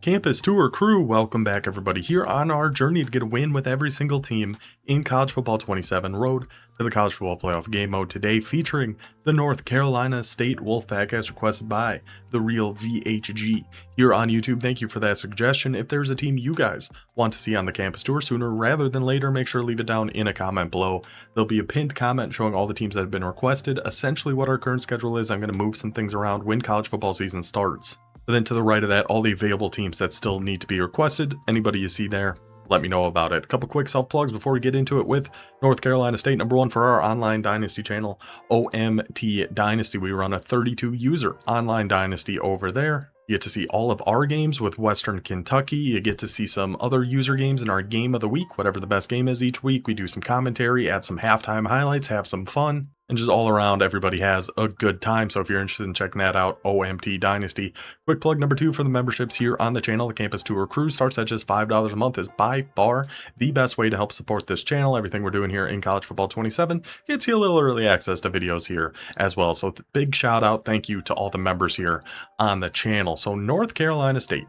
Campus Tour crew, welcome back everybody here on our journey to get a win with every single team in College Football 27 Road to the College Football Playoff game mode today, featuring the North Carolina State Wolfpack as requested by the real VHG here on YouTube. Thank you for that suggestion. If there's a team you guys want to see on the Campus Tour sooner rather than later, make sure to leave it down in a comment below. There'll be a pinned comment showing all the teams that have been requested, essentially what our current schedule is. I'm going to move some things around when college football season starts. But then to the right of that, all the available teams that still need to be requested. Anybody you see there, let me know about it. A couple quick self-plugs before we get into it with North Carolina State. Number one, for our online dynasty channel, OMT Dynasty. We run a 32-user online dynasty over there. You get to see all of our games with Western Kentucky. You get to see some other user games in our game of the week, whatever the best game is each week. We do some commentary, add some halftime highlights, have some fun. And just all around, everybody has a good time. So if you're interested in checking that out, OMT Dynasty. Quick plug number two for the memberships here on the channel. The Campus Tour Crew starts at just $5 a month. Is by far the best way to help support this channel. Everything we're doing here in College Football 27 gets you a little early access to videos here as well. So big shout out, thank you to all the members here on the channel. So North Carolina State.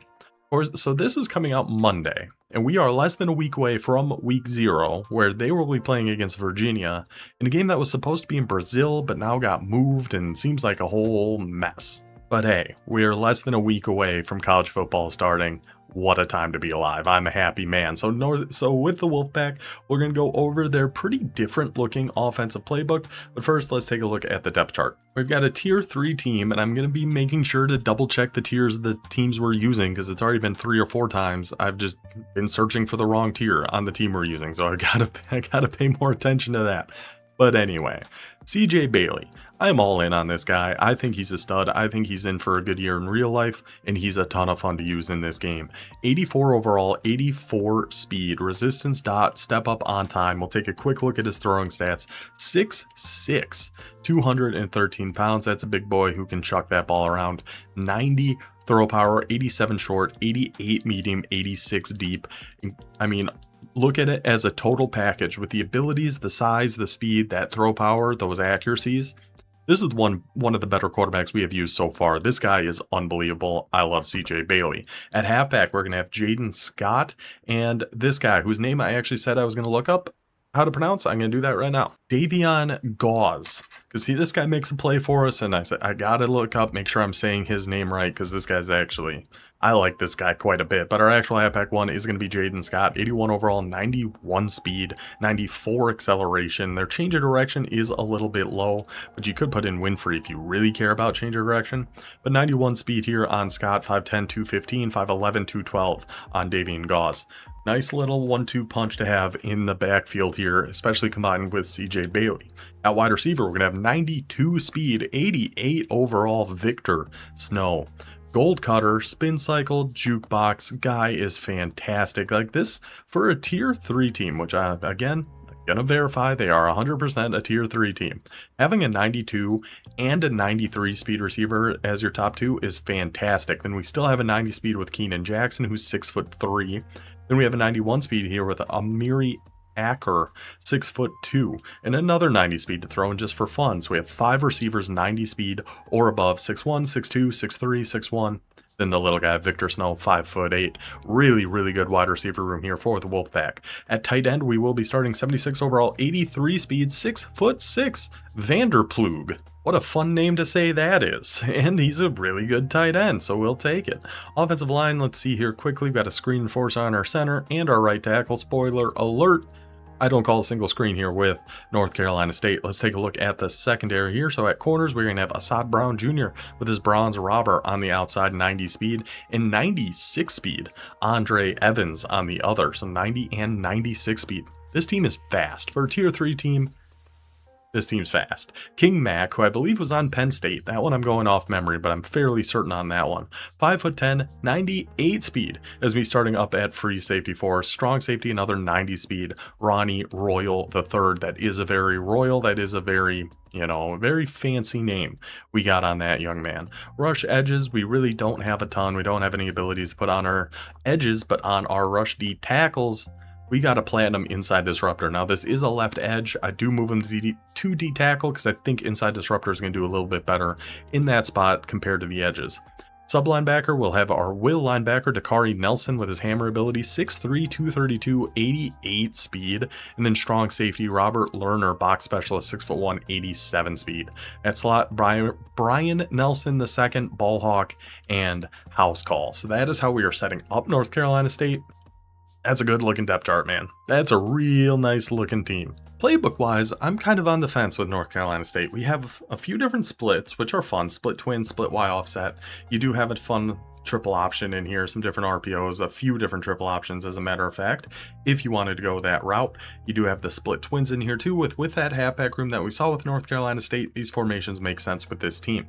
So this is coming out Monday, and we are less than a week away from week 0, where they will be playing against Virginia in a game that was supposed to be in Brazil, but now got moved and seems like a whole mess. But hey, we're less than a week away from college football starting. What a time to be alive. I'm a happy man. So with the Wolfpack, we're going to go over their pretty different looking offensive playbook. But first, let's take a look at the depth chart. We've got a tier 3 team, and I'm going to be making sure to double check the tiers of the teams we're using, because it's already been 3 or 4 times I've just been searching for the wrong tier on the team we're using. So I gotta pay more attention to that. But anyway, CJ Bailey. I'm all in on this guy. I think he's a stud. I think he's in for a good year in real life, and he's a ton of fun to use in this game. 84 overall, 84 speed, resistance dot, step up on time. We'll take a quick look at his throwing stats. 6'6", 213 pounds. That's a big boy who can chuck that ball around. 90 throw power, 87 short, 88 medium, 86 deep. I mean, look at it as a total package with the abilities, the size, the speed, that throw power, those accuracies. This is one of the better quarterbacks we have used so far. This guy is unbelievable. I love CJ Bailey. At halfback, we're going to have Jaden Scott and this guy whose name I actually said I was going to look up how to pronounce. I'm going to do that right now. Davion Gauze. Because see, this guy makes a play for us, and I said, I got to look up, make sure I'm saying his name right, because this guy's actually, I like this guy quite a bit. But our actual halfback one is going to be Jaden Scott. 81 overall, 91 speed, 94 acceleration. Their change of direction is a little bit low, but you could put in Winfrey if you really care about change of direction. But 91 speed here on Scott, 5'10", 215, 5'11", 212 on Davion Gauze. Nice little 1-2 punch to have in the backfield here, especially combined with CJ Bailey. At wide receiver, we're going to have 92 speed, 88 overall, Victor Snow. Gold cutter, spin cycle, jukebox, guy is fantastic. Like this, for a tier 3 team, which again, gonna verify they are 100% a tier 3 team. Having a 92 and a 93 speed receiver as your top 2 is fantastic. Then we still have a 90 speed with Keenan Jackson, who's 6'3". Then we have a 91 speed here with Amiri Acker, 6'2", and another 90 speed to throw in just for fun. So we have 5 receivers 90 speed or above, 6'1", 6'2", 6'3", 6'1". Then the little guy, Victor Snow, 5'8". Really, really good wide receiver room here for the Wolfpack. At tight end, we will be starting 76 overall, 83 speed, 6'6", Vanderplug. What a fun name to say that is. And he's a really good tight end, so we'll take it. Offensive line, let's see here quickly. We've got a screen enforcer on our center and our right tackle. Spoiler alert, I don't call a single screen here with North Carolina State. Let's take a look at the secondary here. So at corners, we're going to have Assad Brown Jr. with his bronze robber on the outside, 90 speed, and 96 speed. Andre Evans on the other, so 90 and 96 speed. This team is fast. For a tier 3 team, this team's fast. King Mack, who I believe was on Penn State. That one I'm going off memory, but I'm fairly certain on that one. 5'10", 98 speed, as me starting up at free safety for strong safety, another 90 speed. Ronnie Royal III. That is a very royal, that is a very, very fancy name we got on that young man. Rush edges, we really don't have a ton. We don't have any abilities to put on our edges, but on our rush D tackles, we got a Platinum Inside Disruptor. Now, this is a left edge. I do move him to D tackle because I think Inside Disruptor is going to do a little bit better in that spot compared to the edges. Sub linebacker, we'll have our will linebacker, Dakari Nelson, with his hammer ability, 6'3", 232, 88 speed. And then strong safety, Robert Lerner, box specialist, 6'1", 87 speed. At slot, Brian Nelson II, ball hawk, and house call. So that is how we are setting up North Carolina State. That's a good looking depth chart, man. That's a real nice looking team. Playbook wise, I'm kind of on the fence with North Carolina State. We have a few different splits, which are fun. Split twin, split Y offset. You do have a fun triple option in here, some different RPOs, a few different triple options as a matter of fact. If you wanted to go that route, you do have the split twins in here too. With that halfback room that we saw with North Carolina State, these formations make sense with this team.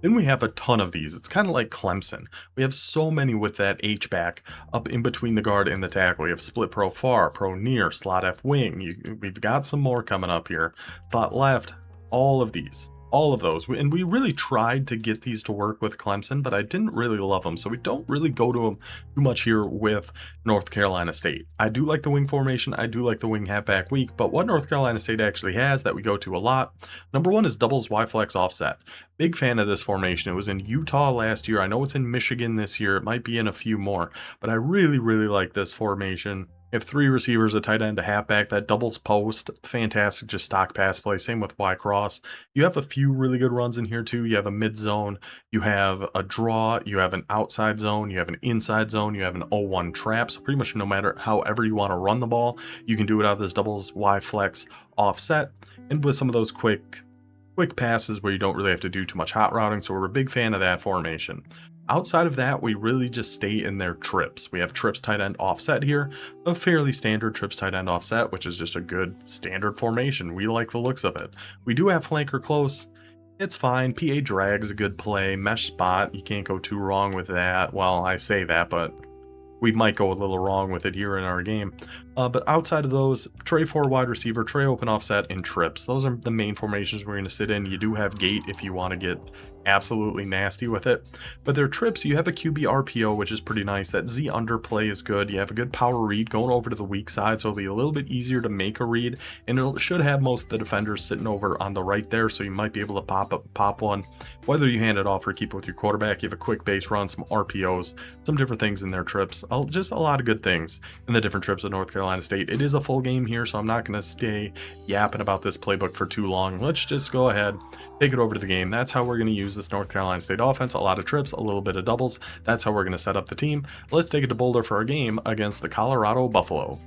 Then we have a ton of these. It's kind of like Clemson. We have so many with that H-back up in between the guard and the tackle. We have split pro far, pro near, slot F wing. We've got some more coming up here. Slot left, all of these. All of those. And we really tried to get these to work with Clemson, but I didn't really love them. So we don't really go to them too much here with North Carolina State. I do like the wing formation. I do like the wing halfback weak, but what North Carolina State actually has that we go to a lot, number one is doubles Y flex offset. Big fan of this formation. It was in Utah last year. I know it's in Michigan this year. It might be in a few more, but I really, really like this formation. You have three receivers, a tight end, a halfback. That doubles post. Fantastic, just stock pass play. Same with Y cross. You have a few really good runs in here too. You have a mid zone. You have a draw. You have an outside zone. You have an inside zone. You have an 0-1 trap. So pretty much no matter however you want to run the ball, you can do it out of this doubles Y flex offset. And with some of those quick passes where you don't really have to do too much hot routing. So we're a big fan of that formation. Outside of that, we really just stay in their trips. We have trips tight end offset here, a fairly standard trips tight end offset, which is just a good standard formation. We like the looks of it. We do have flanker close. It's fine. PA drag's a good play. Mesh spot, you can't go too wrong with that. Well, I say that, but we might go a little wrong with it here in our game. But outside of those, tray 4 wide receiver, tray open offset, and trips. Those are the main formations we're going to sit in. You do have gate if you want to get absolutely nasty with it. But their trips, you have a QB RPO, which is pretty nice. That Z underplay is good. You have a good power read going over to the weak side, so it'll be a little bit easier to make a read. And it should have most of the defenders sitting over on the right there, so you might be able to pop one. Whether you hand it off or keep it with your quarterback, you have a quick base run, some RPOs, some different things in their trips. Just a lot of good things in the different trips of North Carolina State. It is a full game here, so I'm not going to stay yapping about this playbook for too long. Let's just go ahead, take it over to the game. That's how we're going to use this North Carolina State offense. A lot of trips, a little bit of doubles. That's how we're going to set up the team. Let's take it to Boulder for our game against the Colorado Buffalo.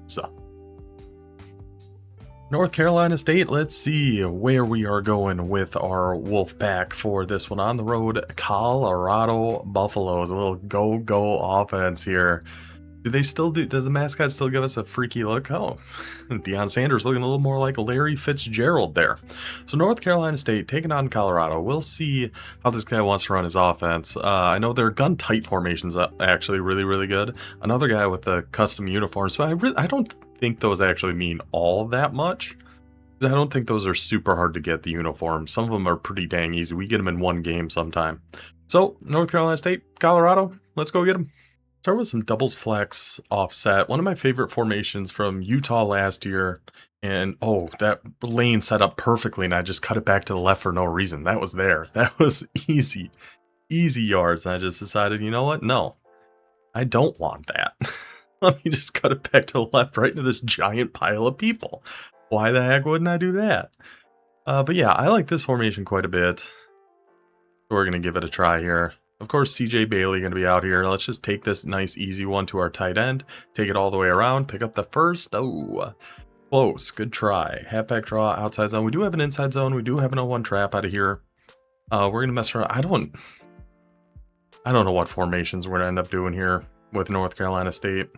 So, North Carolina State, let's see where we are going with our wolf pack for this one on the road. Colorado Buffaloes, a little go offense here. Do they still do? Does the mascot still give us a freaky look? Oh, Deion Sanders looking a little more like Larry Fitzgerald there. So North Carolina State taking on Colorado. We'll see how this guy wants to run his offense. I know their gun tight formations are actually really good. Another guy with the custom uniforms, but I don't think those actually mean all that much. I don't think those are super hard to get, the uniforms. Some of them are pretty dang easy. We get them in one game sometime. So North Carolina State, Colorado, let's go get them. Start with some doubles flex offset. One of my favorite formations from Utah last year. And oh, that lane set up perfectly, and I just cut it back to the left for no reason. That was there. That was easy yards. And I just decided, you know what? No, I don't want that. Let me just cut it back to the left right into this giant pile of people. Why the heck wouldn't I do that? But yeah, I like this formation quite a bit. We're going to give it a try here. Of course, CJ Bailey going to be out here. Let's just take this nice, easy one to our tight end. Take it all the way around. Pick up the first. Oh, close. Good try. Halfback draw, outside zone. We do have an inside zone. We do have an 0-1 trap out of here. We're going to mess around. I don't know what formations we're going to end up doing here with North Carolina State.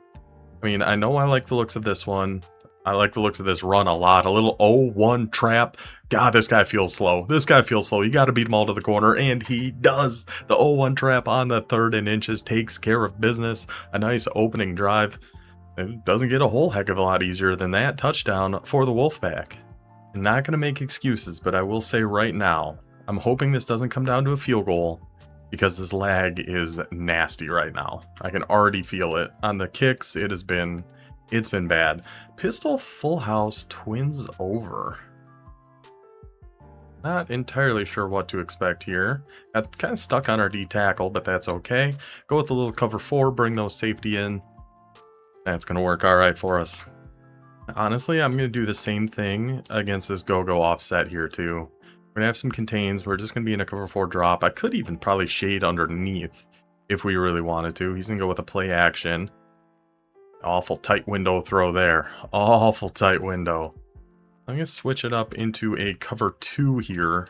I mean, I know I like the looks of this one. I like the looks of this run a lot. A little 0-1 trap. God, this guy feels slow. This guy feels slow. You got to beat him all to the corner, and he does. The 0-1 trap on the 3rd and inches takes care of business. A nice opening drive. It doesn't get a whole heck of a lot easier than that. Touchdown for the Wolfpack. I'm not going to make excuses, but I will say right now, I'm hoping this doesn't come down to a field goal, because this lag is nasty right now. I can already feel it. On the kicks, it's been bad. Pistol full house, twins over. Not entirely sure what to expect here. Got kind of stuck on our D tackle, but that's okay. Go with a little cover 4, bring those safety in. That's going to work all right for us. Honestly, I'm going to do the same thing against this go-go offset here too. We're going to have some contains. We're just going to be in a cover 4 drop. I could even probably shade underneath if we really wanted to. He's going to go with a play action. Awful tight window throw there. Awful tight window. I'm going to switch it up into a cover 2 here.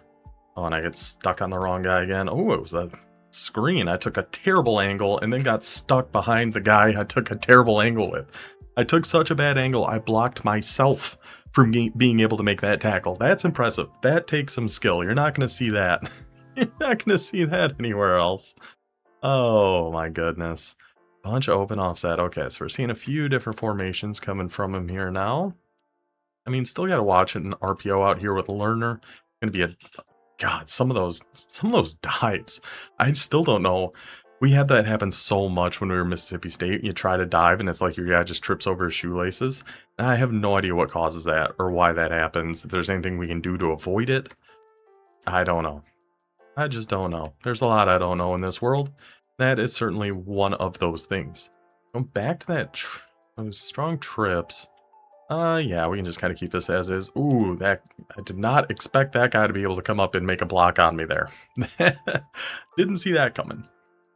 Oh, and I get stuck on the wrong guy again. Oh, it was a screen. I took a terrible angle and then got stuck behind the guy I took a terrible angle with. I took such a bad angle, I blocked myself from being able to make that tackle. That's impressive. That takes some skill. You're not going to see that. You're not going to see that anywhere else. Oh, my goodness. Bunch of open offset. Okay, so we're seeing a few different formations coming from him here now. I mean, still got to watch an RPO out here with Lerner. Going to be a... God, some of those dives. I still don't know. We had that happen so much when we were Mississippi State. You try to dive and it's like your guy just trips over his shoelaces. And I have no idea what causes that or why that happens. If there's anything we can do to avoid it, I don't know. I just don't know. There's a lot I don't know in this world. That is certainly one of those things. Going back to that those strong trips. Yeah, we can just kind of keep this as is. Ooh, that I did not expect that guy to be able to come up and make a block on me there. Didn't see that coming.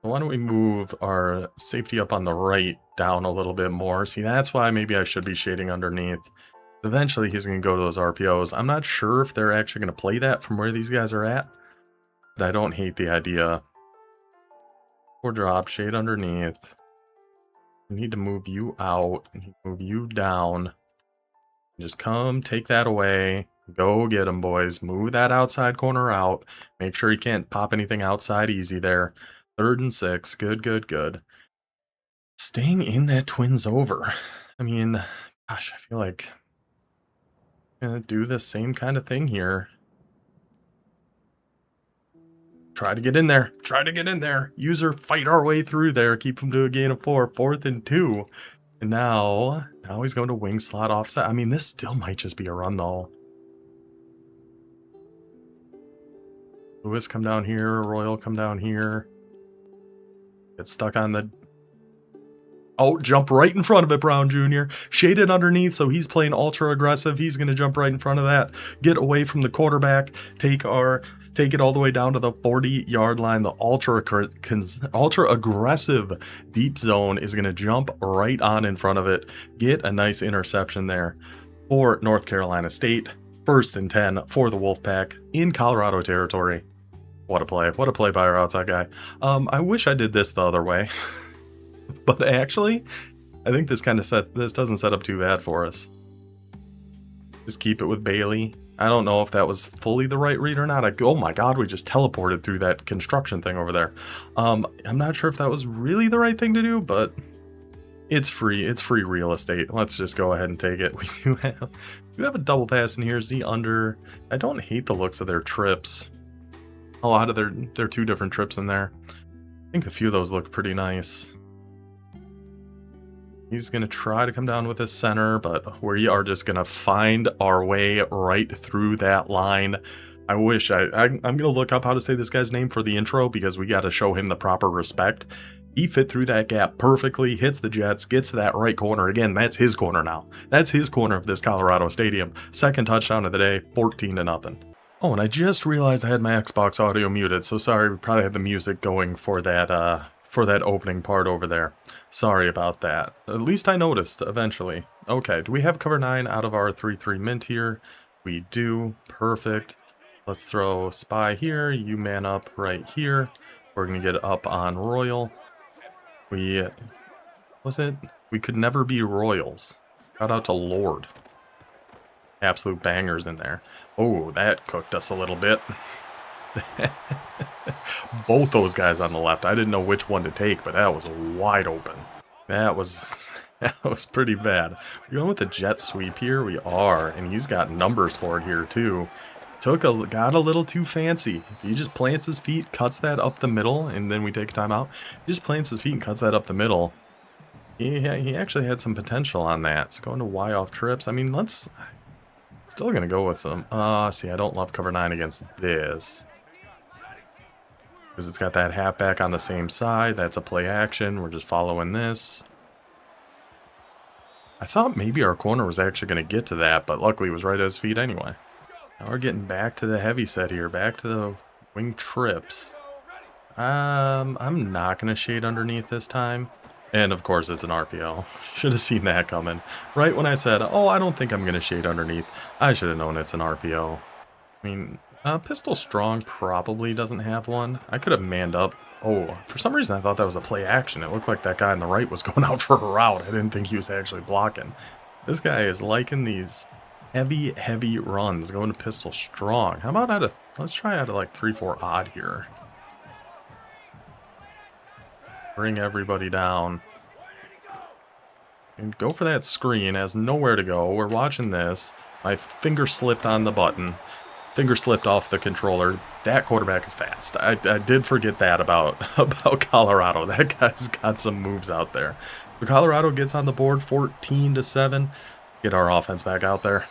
Why don't we move our safety up on the right down a little bit more? See, that's why maybe I should be shading underneath. Eventually, he's going to go to those RPOs. I'm not sure if they're actually going to play that from where these guys are at, but I don't hate the idea. Or drop, shade underneath. We need to move you out, and move you down. Just come, take that away. Go get him, boys. Move that outside corner out. Make sure he can't pop anything outside easy there. 3rd and 6. Good, good, good. Staying in that Twins over. I mean, gosh, I feel like I'm going to do the same kind of thing here. Try to get in there. Try to get in there. User, fight our way through there. Keep him to a gain of 4. 4th and 2. And now he's going to wing slot offset. I mean, this still might just be a run, though. Lewis, come down here. Royal, come down here. Get stuck on the... Oh, jump right in front of it, Brown Jr. Shaded underneath, so he's playing ultra aggressive. He's going to jump right in front of that. Get away from the quarterback. Take it all the way down to the 40-yard line. The ultra aggressive deep zone is going to jump right on in front of it. Get a nice interception there for North Carolina State. 1st and 10 for the Wolfpack in Colorado territory. What a play. What a play by our outside guy. I wish I did this the other way. But actually, I think this doesn't set up too bad for us. Just keep it with Bailey. I don't know if that was fully the right read or not. Oh my god, we just teleported through that construction thing over there. I'm not sure if that was really the right thing to do, but it's free. It's free real estate. Let's just go ahead and take it. We do have a double pass in here. Z under. I don't hate the looks of their trips. A lot of their 2 different trips in there. I think a few of those look pretty nice. He's going to try to come down with his center, but we are just going to find our way right through that line. I wish I'm going to look up how to say this guy's name for the intro because we got to show him the proper respect. He fit through that gap perfectly, hits the Jets, gets to that right corner. Again, that's his corner now. That's his corner of this Colorado Stadium. 2nd touchdown of the day, 14-0. Oh, and I just realized I had my Xbox audio muted, so sorry, we probably had the music going for that opening part over there. Sorry about that. At least I noticed eventually. Okay, do we have cover 9 out of our 3-3 mint here? We do. Perfect. Let's throw spy here. You man up right here. We're going to get up on Royal. We could never be Royals. Shout out to Lord. Absolute bangers in there. Oh, that cooked us a little bit. Both those guys on the left. I didn't know which one to take, but that was wide open. That was pretty bad. We're going with the jet sweep here. We are, and he's got numbers for it here too. Got a little too fancy. He just plants his feet, cuts that up the middle, and then we take a timeout. He just plants his feet and cuts that up the middle. He actually had some potential on that. So going to Y off trips. I mean, let's Still going to go with some. See, I don't love cover 9 against this. Because it's got that halfback on the same side. That's a play action. We're just following this. I thought maybe our corner was actually going to get to that, but luckily it was right at his feet anyway. Now we're getting back to the heavy set here. Back to the wing trips. I'm not going to shade underneath this time. And of course it's an RPO. Should have seen that coming. Right when I said, oh, I don't think I'm going to shade underneath, I should have known it's an RPO. I mean, Pistol Strong probably doesn't have one. I could have manned up. Oh, for some reason I thought that was a play action. It looked like that guy on the right was going out for a route. I didn't think he was actually blocking. This guy is liking these heavy runs, going to Pistol Strong. How about let's try out of like 3-4 odd here. Bring everybody down. And go for that screen. Has nowhere to go. We're watching this. My finger slipped on the button. Finger slipped off the controller. That quarterback is fast. I did forget that about Colorado. That guy's got some moves out there. But Colorado gets on the board 14-7. Get our offense back out there.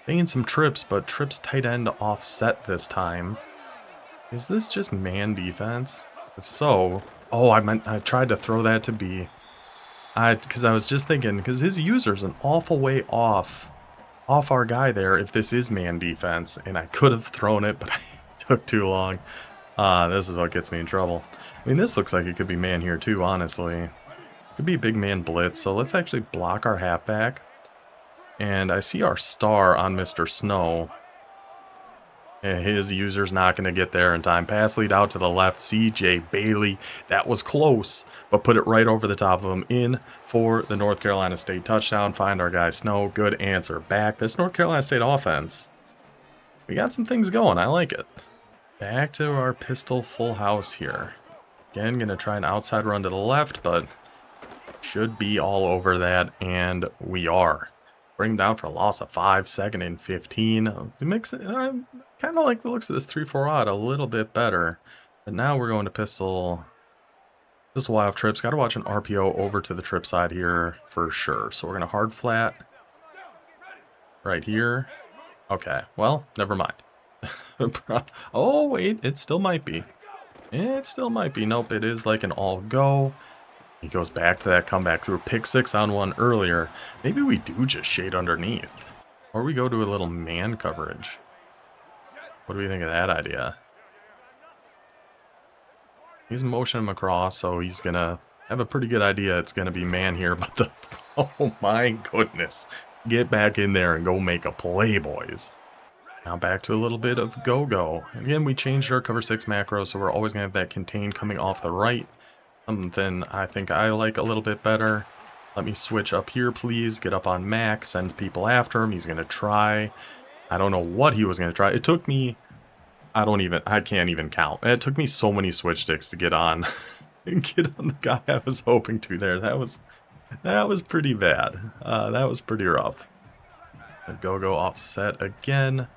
Paying some trips, but trips tight end offset this time. Is this just man defense? If so, oh, I tried to throw that to B. Because I was just thinking, because his user's an awful way off our guy there if this is man defense, and I could have thrown it, but I took too long. This is what gets me in trouble. I mean, this looks like it could be man here too, honestly. Could be big man blitz, so let's actually block our halfback. And I see our star on Mr. Snow. And his user's not going to get there in time. Pass lead out to the left. CJ Bailey. That was close, but put it right over the top of him. In for the North Carolina State touchdown. Find our guy Snow. Good answer. Back. This North Carolina State offense. We got some things going. I like it. Back to our pistol full house here. Again, going to try an outside run to the left, but should be all over that, and we are. Bring him down for a loss of 5, 2nd and 15. It makes it, I kind of like the looks of this 3-4 odd a little bit better. But now we're going to pistol wild trips. Got to watch an RPO over to the trip side here for sure. So we're going to hard flat right here. Okay, well, never mind. Oh, wait, it still might be. It still might be. Nope, it is like an all go. He goes back to that comeback through a pick 6 on one earlier. Maybe we do just shade underneath. Or we go to a little man coverage. What do we think of that idea? He's motioning him across, so he's going to have a pretty good idea it's going to be man here. But oh my goodness. Get back in there and go make a play, boys. Now back to a little bit of go-go. Again, we changed our cover 6 macro, so we're always going to have that contain coming off the right. Something I think I like a little bit better. Let me switch up here, please. Get up on Mac, send people after him. He's going to try. I don't know what he was going to try. It took me, I can't even count. It took me so many switch sticks to get on and get on the guy I was hoping to there. That was pretty bad. That was pretty rough. Go offset again.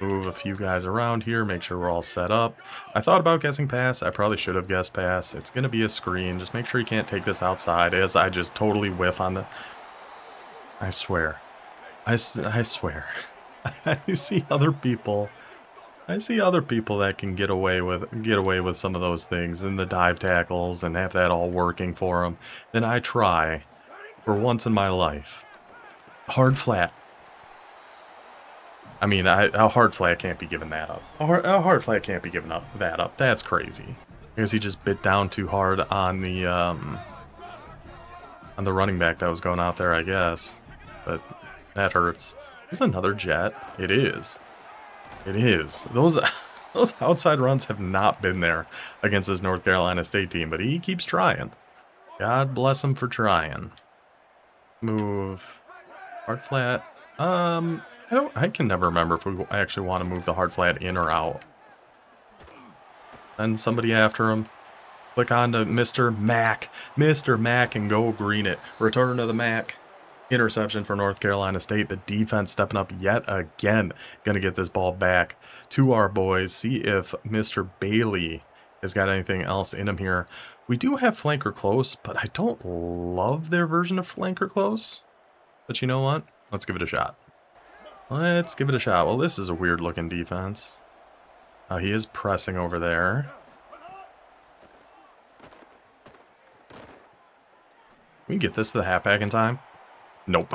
Move a few guys around here, make sure we're all set up. I thought about guessing pass. I probably should have guessed pass. It's going to be a screen. Just make sure you can't take this outside as I just totally whiff on the... I swear. I swear. I see other people. I see other people that can get away with some of those things and the dive tackles and have that all working for them. Then I try for once in my life. Hard flat. I mean, a hard flat can't be giving that up. A hard flat can't be giving that up. That's crazy. Because he just bit down too hard on the running back that was going out there, I guess. But that hurts. Is another jet? It is. It is. Those outside runs have not been there against this North Carolina State team, but he keeps trying. God bless him for move. Hard flat. I can never remember if we actually want to move the hard flat in or out. Send somebody after him. Click on to Mr. Mac. Mr. Mac and go green it. Return to the Mac. Interception for North Carolina State. The defense stepping up yet again. Going to get this ball back to our boys. See if Mr. Bailey has got anything else in him here. We do have flanker close, but I don't love their version of flanker close. But you know what? Let's give it a shot. Let's give it a shot. Well, this is a weird looking defense. He is pressing over there. Can we get this to the halfback in time? Nope.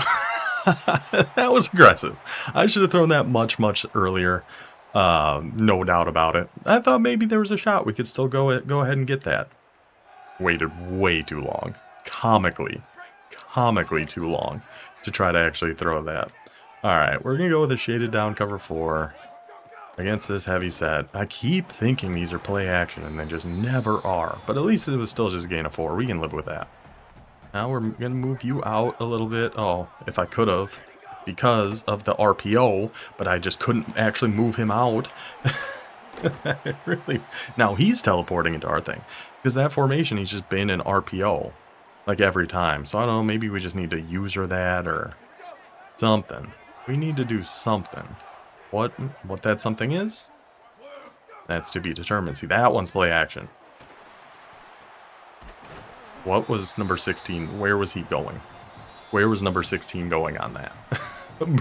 That was aggressive. I should have thrown that much earlier. No doubt about it. I thought maybe there was a shot we could still go ahead and get that. Waited way too long. Comically too long to try to actually throw that. Alright, we're going to go with a shaded down cover 4 against this heavy set. I keep thinking these are play action and they just never are. But at least it was still just a gain of 4. We can live with that. Now we're going to move you out a little bit. Oh, if I could have. Because of the RPO. But I just couldn't actually move him out. Really. Now he's teleporting into our thing. Because that formation, he's just been an RPO. Like every time. So I don't know, maybe we just need to user that or something. We need to do something. What that something is? That's to be determined. See, that one's play action. What was number 16? Where was he going? Where was number 16 going on that?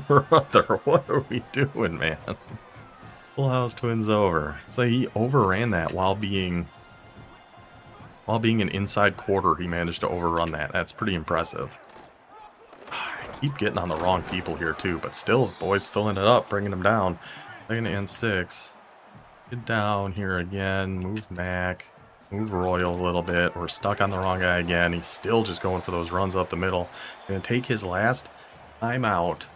Brother, what are we doing, man? Full House Twins over. It's like he overran that while being an inside quarter. He managed to overrun that. That's pretty impressive. I keep getting on the wrong people here too, but still, boys filling it up, bringing them down. They're gonna end 6. Get down here again. Move Mac. Move Royal a little bit. We're stuck on the wrong guy again. He's still just going for those runs up the middle. Gonna take his last time out.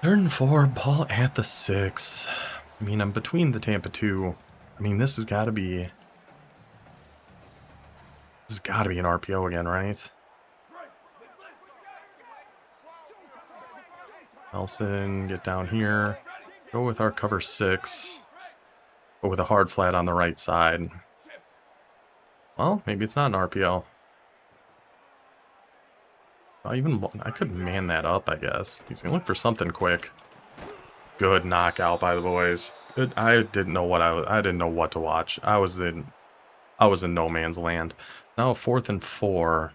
3rd and 4, ball at the 6. I mean, I'm between the Tampa 2. I mean, this has got to be... This has got to be an RPO again, right? Nelson, get down here. Go with our cover 6. But with a hard flat on the right side. Well, maybe it's not an RPO. I could man that up, I guess. He's gonna look for something quick. Good knockout by the boys. Good. I didn't know what to watch. I was in no man's land. Now 4th and 4.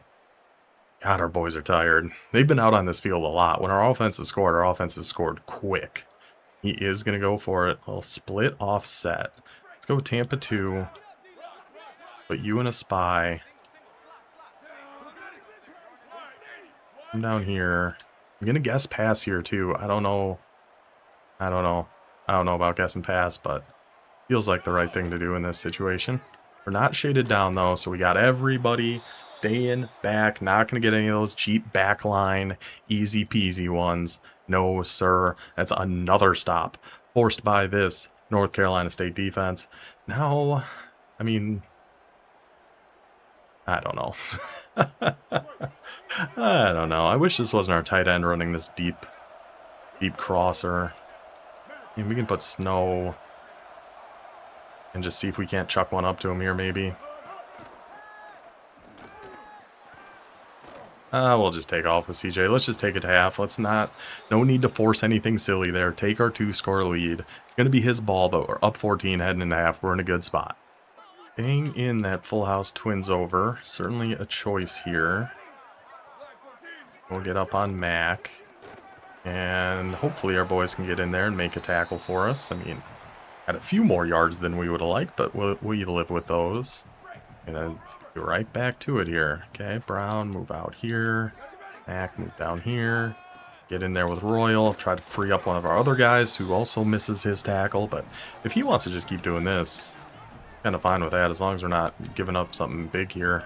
God, our boys are tired. They've been out on this field a lot. When our offense has scored quick. He is gonna go for it. A little split offset. Let's go with Tampa 2. Put you in a spy. Come down here. I'm gonna guess pass here too. I don't know about guessing pass, but feels like the right thing to do in this situation. We're not shaded down though, so we got everybody staying back. Not gonna get any of those cheap backline, easy peasy ones. No, sir. That's another stop forced by this North Carolina State defense. Now, I mean, I don't know. I don't know. I wish this wasn't our tight end running this deep crosser. I mean, we can put Snow and just see if we can't chuck one up to him here, maybe. We'll just take off with CJ. Let's just take it to half. No need to force anything silly there. Take our 2-score lead. It's going to be his ball, but we're up 14 heading into half. We're in a good spot. Staying in that Full House Twins over. Certainly a choice here. We'll get up on Mac. And hopefully our boys can get in there and make a tackle for us. I mean, had a few more yards than we would have liked, but we live with those. Gonna go right back to it here. Okay, Brown, move out here. Mac, move down here. Get in there with Royal. Try to free up one of our other guys who also misses his tackle. But if he wants to just keep doing this, kind of fine with that as long as we're not giving up something big here.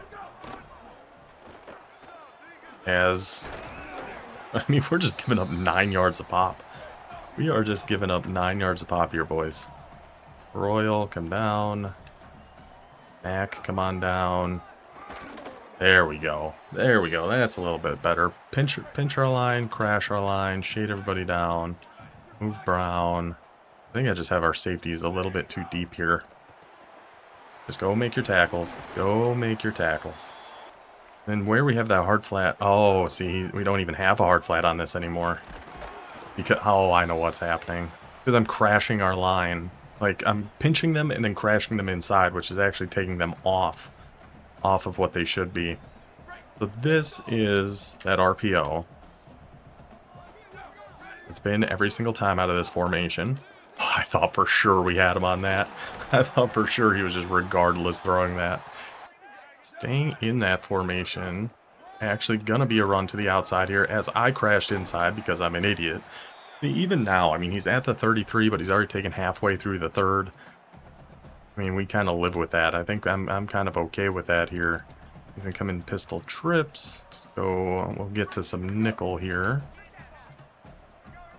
I mean, we're just giving up 9 yards a pop. We are just giving up 9 yards a pop here, boys. Royal, come down. Mac, come on down. There we go. There we go. That's a little bit better. Pinch our line, crash our line, shade everybody down. Move Brown. I think I just have our safeties a little bit too deep here. Just go make your tackles. Go make your tackles. And where we have that hard flat... Oh, see, we don't even have a hard flat on this anymore. Because, oh, I know what's happening. It's because I'm crashing our line. Like, I'm pinching them and then crashing them inside, which is actually taking them off of what they should be. So this is that RPO. It's been every single time out of this formation. Oh, I thought for sure we had him on that. I thought for sure he was just regardless throwing that. Staying in that formation. Actually gonna be a run to the outside here as I crashed inside because I'm an idiot. Even now, I mean, he's at the 33, but he's already taken halfway through the third. I mean, we kind of live with that. I think I'm kind of okay with that here. He's gonna come in pistol trips. So we'll get to some nickel here.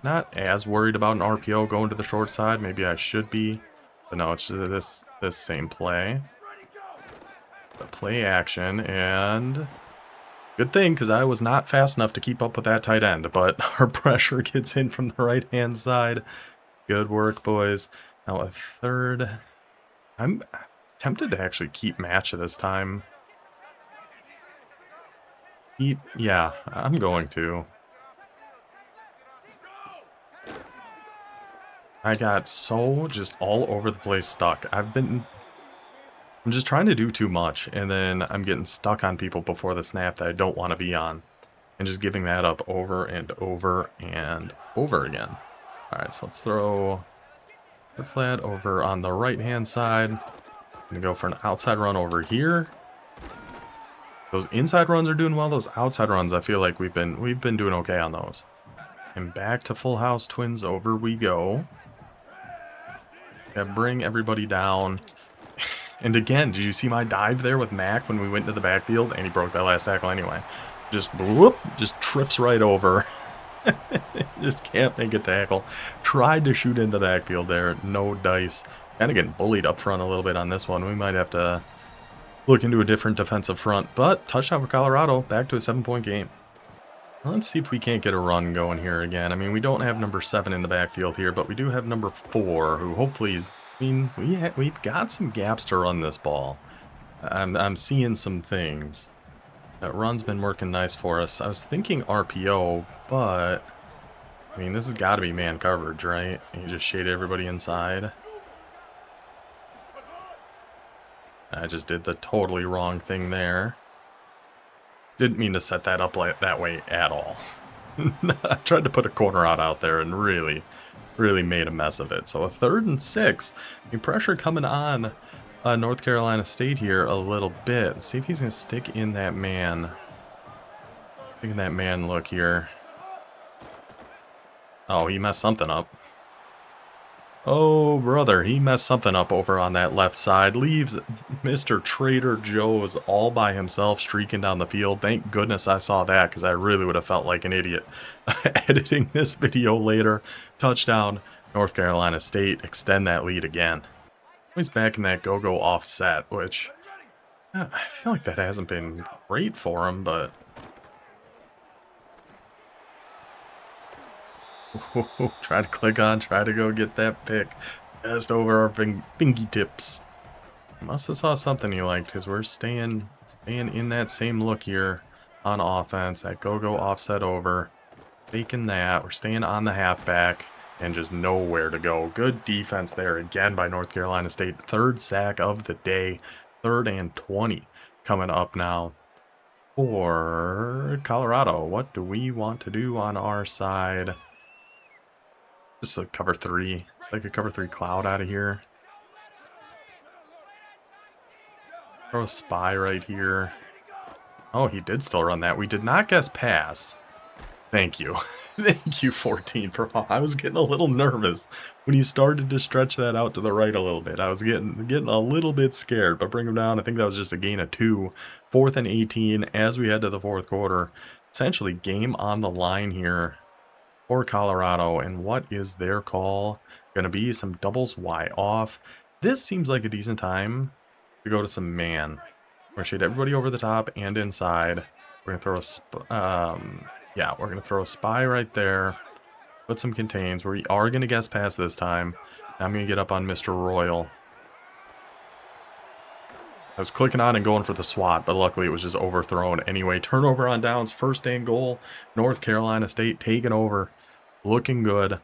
Not as worried about an RPO going to the short side. Maybe I should be. But no, it's this same play. The play action, and good thing, because I was not fast enough to keep up with that tight end. But our pressure gets in from the right-hand side. Good work, boys. Now a third. I'm tempted to actually keep match this time. Yeah, I'm going to. I got so just all over the place stuck. I'm just trying to do too much, and then I'm getting stuck on people before the snap that I don't want to be on. And just giving that up over and over and over again. Alright, so let's throw the flat over on the right-hand side. I'm going to go for an outside run over here. Those inside runs are doing well. Those outside runs, I feel like we've been doing okay on those. And back to full house twins over we go. Yeah, bring everybody down. And again, did you see my dive there with Mac when we went into the backfield? And he broke that last tackle anyway. Just whoop, just trips right over. Just can't make a tackle. Tried to shoot into the backfield there. No dice. Kind of getting bullied up front a little bit on this one. We might have to look into a different defensive front. But touchdown for Colorado. Back to a 7-point game. Let's see if we can't get a run going here again. I mean, we don't have number 7 in the backfield here, but we do have number 4, who hopefully is... I mean, we've got some gaps to run this ball. I'm seeing some things. That run's been working nice for us. I was thinking RPO, but... I mean, this has got to be man coverage, right? You just shade everybody inside. I just did the totally wrong thing there. Didn't mean to set that up like that way at all. I tried to put a corner out there and really made a mess of it. So a 3rd and 6. I mean, pressure coming on North Carolina State here a little bit. Let's see if he's going to stick in that man. Stick in that man look here. Oh, he messed something up. Oh, brother, he messed something up over on that left side. Leaves Mr. Trader Joe's all by himself streaking down the field. Thank goodness I saw that, because I really would have felt like an idiot editing this video later. Touchdown, North Carolina State. Extend that lead again. He's back in that go-go offset, which I feel like that hasn't been great for him, but... Try to click on, try to go get that pick just over our fingertips. Must have saw something he liked, because we're staying in that same look here on offense. That go-go offset over. Faking that. We're staying on the halfback and just nowhere to go. Good defense there again by North Carolina State. 3rd sack of the day. 3rd and 20 coming up now for Colorado. What do we want to do on our side? Just a cover 3. It's like a cover 3 cloud out of here. Throw a spy right here. Oh, he did still run that. We did not guess pass. Thank you. Thank you, 14. I was getting a little nervous when you started to stretch that out to the right a little bit. I was getting a little bit scared, but bring him down. I think that was just a gain of 2. 4th and 18 as we head to the 4th quarter. Essentially, game on the line here for Colorado, and what is their call going to be? Some doubles Y off. This seems like a decent time to go to some man. We're going to shade everybody over the top and inside. We're going to throw a we're going to throw a spy right there. Put some contains. We are going to guess pass this time. I'm going to get up on Mr. Royal. I was clicking on and going for the swat, but luckily it was just overthrown. Anyway, turnover on downs, 1st and goal. North Carolina State taking over. Looking good.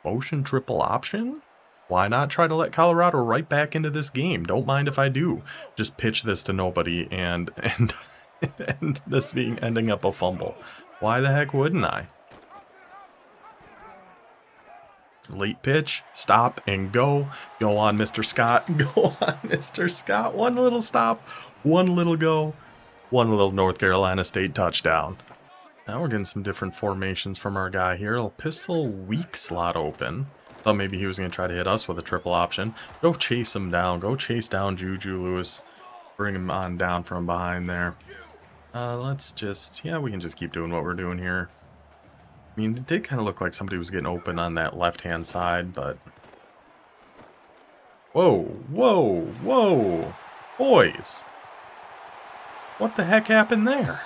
Motion triple option? Why not try to let Colorado right back into this game? Don't mind if I do. Just pitch this to nobody and this ending up a fumble. Why the heck wouldn't I? Late pitch, stop and go. Go on, Mr. Scott. Go on, Mr. Scott. One little stop, one little go, one little North Carolina State touchdown. Now we're getting some different formations from our guy here. A pistol weak slot open. Thought maybe he was going to try to hit us with a triple option. Go chase him down. Go chase down Juju Lewis. Bring him on down from behind there. Let's just, yeah, we can just keep doing what we're doing here. I mean, it did kind of look like somebody was getting open on that left-hand side, but... Whoa, whoa, whoa! Boys! What the heck happened there?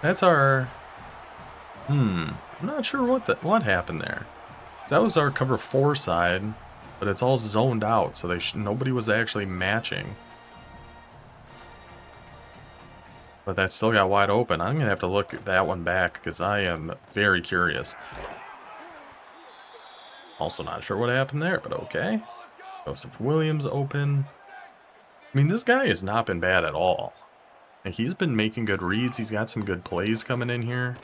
That's our... I'm not sure what happened there. That was our cover 4 side, but it's all zoned out, so nobody was actually matching. But that still got wide open. I'm going to have to look at that one back because I am very curious. Also not sure what happened there, but okay. Joseph Williams open. I mean, this guy has not been bad at all. And he's been making good reads. He's got some good plays coming in here.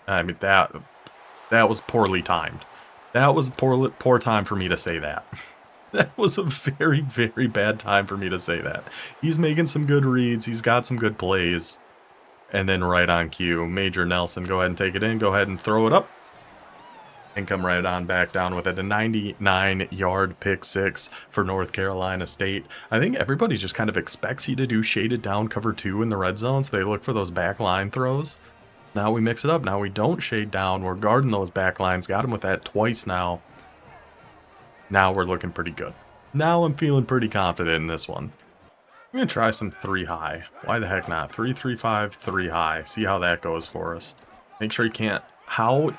I mean, that was poorly timed. That was poor time for me to say that. That was a very, very bad time for me to say that. He's making some good reads. He's got some good plays. And then right on cue, Major Nelson, go ahead and take it in. Go ahead and throw it up. And come right on back down with it. A 99-yard pick six for North Carolina State. I think everybody just kind of expects you to do shaded down cover 2 in the red zone. So they look for those back line throws. Now we mix it up. Now we don't shade down. We're guarding those back lines. Got him with that twice now. Now we're looking pretty good. Now I'm feeling pretty confident in this one. I'm going to try some 3 high. Why the heck not? 3-3-5, 3 high. See how that goes for us. Make sure he can't... How...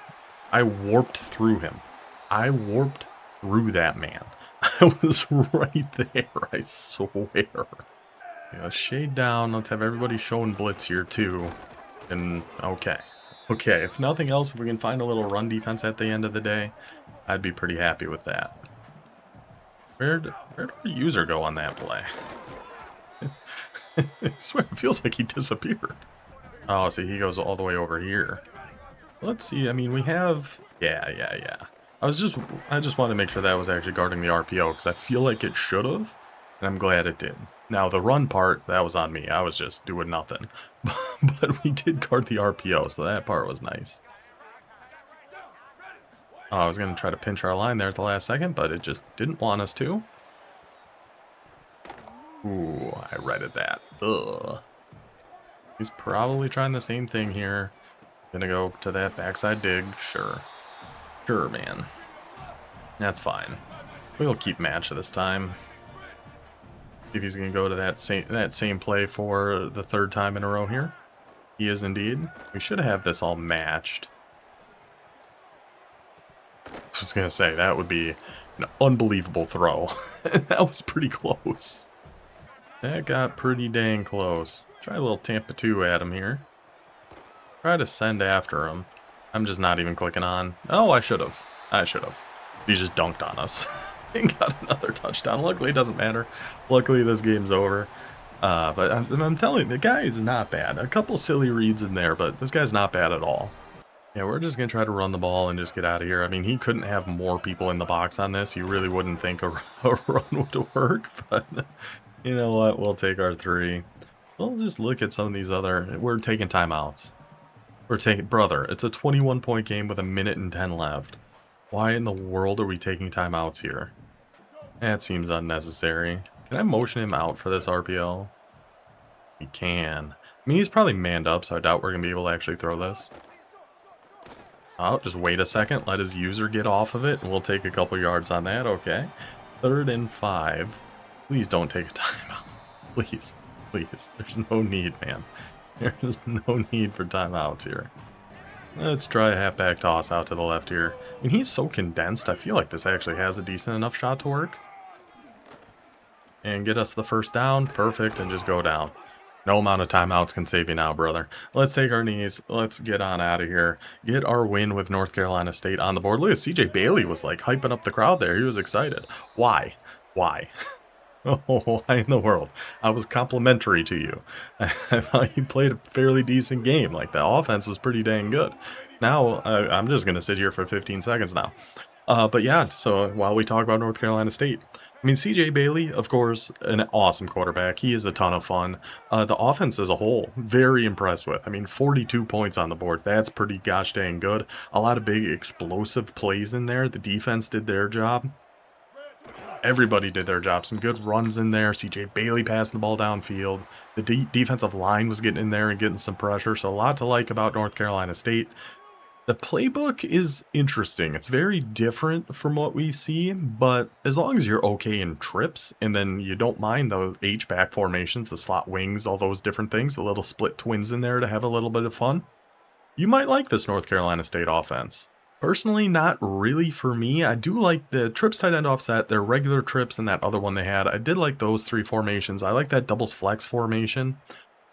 I warped through him. I warped through that man. I was right there, I swear. Yeah, shade down. Let's have everybody showing blitz here too. And okay. Okay, if nothing else, if we can find a little run defense at the end of the day, I'd be pretty happy with that. Where'd the user go on that play? I swear, it feels like he disappeared. Oh, see, he goes all the way over here. Let's see, I mean, we have... Yeah. I just wanted to make sure that was actually guarding the RPO, because I feel like it should have, and I'm glad it did. Now, the run part, that was on me. I was just doing nothing. But we did guard the RPO, so that part was nice. Oh, I was going to try to pinch our line there at the last second, but it just didn't want us to. Ooh, I redded that. Ugh. He's probably trying the same thing here. Gonna go to that backside dig. Sure. Sure, man. That's fine. We'll keep match this time. If he's gonna go to that same play for the 3rd time in a row here. He is indeed. We should have this all matched. I was gonna say, that would be an unbelievable throw. That was pretty close. That got pretty dang close. Try a little Tampa 2 at him here. Try to send after him. I'm just not even clicking on. Oh, I should have. He just dunked on us. And got another touchdown. Luckily, it doesn't matter. Luckily, this game's over. But I'm telling you, the guy is not bad. A couple silly reads in there, but this guy's not bad at all. Yeah, we're just going to try to run the ball and just get out of here. I mean, he couldn't have more people in the box on this. You really wouldn't think a run would work. But you know what? We'll take our 3. We'll just look at some of these other... We're taking timeouts. Brother, it's a 21-point game with 1 minute and 10 left. Why in the world are we taking timeouts here? That seems unnecessary. Can I motion him out for this RPO? We can. I mean, he's probably manned up, so I doubt we're going to be able to actually throw this. Oh, just wait a second. Let his user get off of it, and we'll take a couple yards on that. Okay. 3rd and 5. Please don't take a timeout. Please. Please. There's no need, man. There's no need for timeouts here. Let's try a halfback toss out to the left here. I mean, he's so condensed. I feel like this actually has a decent enough shot to work. And get us the 1st down. Perfect. And just go down. No amount of timeouts can save you now, brother. Let's take our knees. Let's get on out of here. Get our win with North Carolina State on the board. Look at CJ Bailey was like hyping up the crowd there. He was excited. Why? Why? Oh, why in the world? I was complimentary to you. I thought you played a fairly decent game. Like, the offense was pretty dang good. Now, I'm just going to sit here for 15 seconds now. But yeah, so while we talk about North Carolina State, I mean, CJ Bailey, of course, an awesome quarterback. He is a ton of fun. The offense as a whole, very impressed with. I mean, 42 points on the board. That's pretty gosh dang good. A lot of big explosive plays in there. The defense did their job. Everybody did their job. Some good runs in there. CJ Bailey passing the ball downfield. The defensive line was getting in there and getting some pressure. So a lot to like about North Carolina State. The playbook is interesting. It's very different from what we see, but as long as you're okay in trips and then you don't mind those H-back formations, the slot wings, all those different things, the little split twins in there to have a little bit of fun, you might like this North Carolina State offense. Personally, not really for me. I do like the trips tight end offset, their regular trips, and that other one they had. I did like those three formations. I like that doubles flex formation.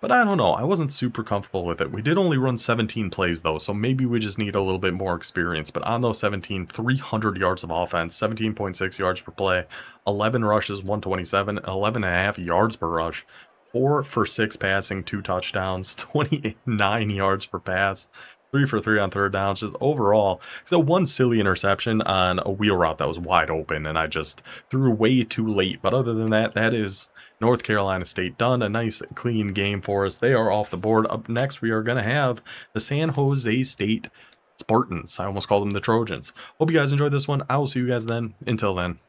But I don't know, I wasn't super comfortable with it. We did only run 17 plays though, so maybe we just need a little bit more experience. But on those 17, 300 yards of offense, 17.6 yards per play, 11 rushes, 127, 11.5 yards per rush, 4 for 6 passing, 2 touchdowns, 29 yards per pass, 3 for 3 on third downs. Just overall, so one silly interception on a wheel route that was wide open, and I just threw way too late. But other than that, that is North Carolina State done. A nice clean game for us. They are off the board. Up next, we are going to have the San Jose State Spartans. I almost called them the Trojans. Hope you guys enjoyed this one. I will see you guys then. Until then,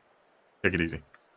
take it easy.